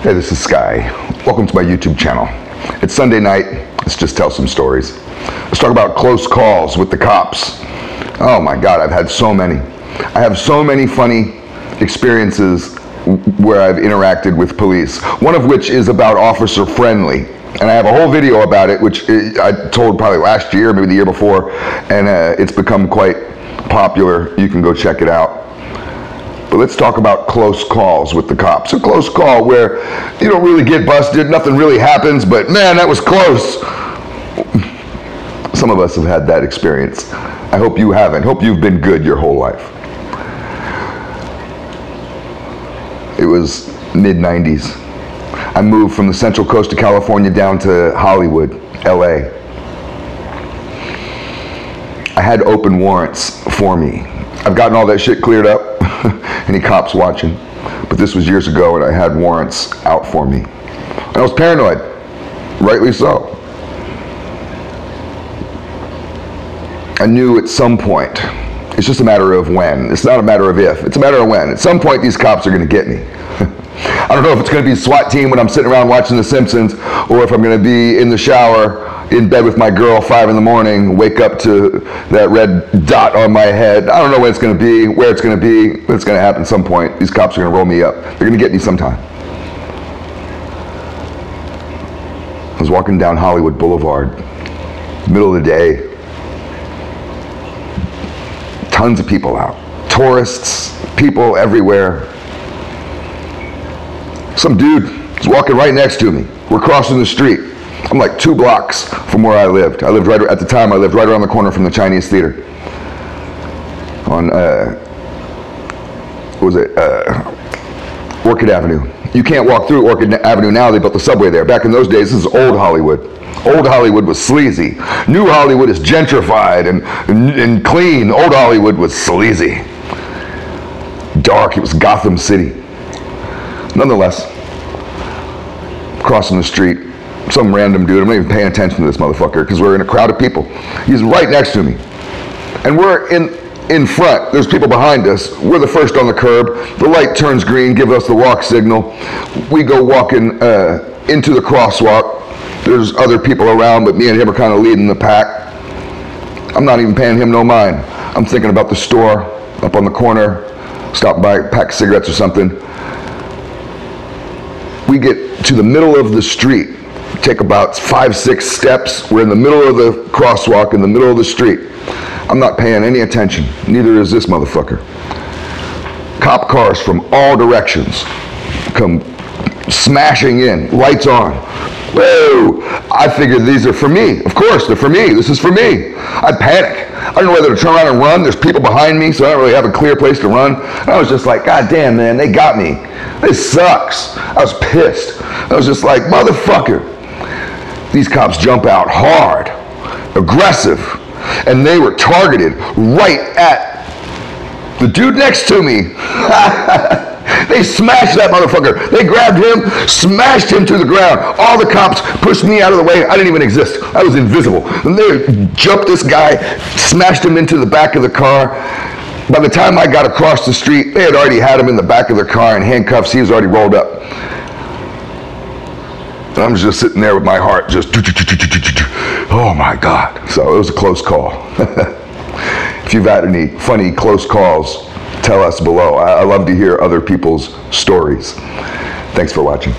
Hey, this is Sky. Welcome to my YouTube channel. It's Sunday night. Let's just tell some stories. Let's talk about close calls with the cops. Oh my God, I've had so many. I have so many funny experiences where I've interacted with police. One of which is about Officer Friendly. And I have a whole video about it, which I told probably last year, maybe the year before, and it's become quite popular. You can go check it out. But let's talk about close calls with the cops. A close call where you don't really get busted, nothing really happens, but man, that was close. Some of us have had that experience. I hope you haven't. Hope you've been good your whole life. It was mid-90s. I moved from the central coast of California down to Hollywood, LA. I had open warrants for me. I've gotten all that shit cleared up. Any cops watching? But this was years ago and I had warrants out for me. And I was paranoid, rightly so. I knew at some point, it's just a matter of when. It's not a matter of if, it's a matter of when. At some point these cops are gonna get me. I don't know if it's gonna be a SWAT team when I'm sitting around watching The Simpsons, or if I'm gonna be in the shower, in bed with my girl, 5 in the morning, wake up to that red dot on my head. I don't know when it's gonna be, where it's gonna be, but it's gonna happen at some point. These cops are gonna roll me up. They're gonna get me sometime. I was walking down Hollywood Boulevard, middle of the day. Tons of people out. Tourists, people everywhere. Some dude is walking right next to me. We're crossing the street. I'm like 2 blocks from where I lived. I lived right, at the time, I lived right around the corner from the Chinese Theater. On, what was it? Orchid Avenue. You can't walk through Orchid Avenue now, they built the subway there. Back in those days, this is old Hollywood. Old Hollywood was sleazy. New Hollywood is gentrified and clean. Old Hollywood was sleazy. Dark, it was Gotham City. Nonetheless, crossing the street, some random dude, I'm not even paying attention to this motherfucker because we're in a crowd of people. He's right next to me. And we're in front, there's people behind us. We're the first on the curb. The light turns green, gives us the walk signal. We go walking into the crosswalk. There's other people around, but me and him are kind of leading the pack. I'm not even paying him no mind. I'm thinking about the store up on the corner, stop by, pack of cigarettes or something. We get to the middle of the street, take about 5-6 steps. We're in the middle of the crosswalk, in the middle of the street. I'm not paying any attention. Neither is this motherfucker. Cop cars from all directions come smashing in, lights on. Whoa! I figured these are for me. Of course, they're for me. This is for me. I panic. I don't know whether to turn around and run. There's people behind me, so I don't really have a clear place to run. And I was just like, God damn, man, they got me. This sucks. I was pissed. I was just like, motherfucker. These cops jump out hard, aggressive, and they were targeted right at the dude next to me. They smashed that motherfucker. They grabbed him, smashed him to the ground. All the cops pushed me out of the way. I didn't even exist. I was invisible. And they jumped this guy, smashed him into the back of the car. By the time I got across the street, they had already had him in the back of their car in handcuffs. He was already rolled up. And I'm just sitting there with my heart just, oh my God. So it was a close call. If you've had any funny close calls, tell us below. I love to hear other people's stories. Thanks for watching.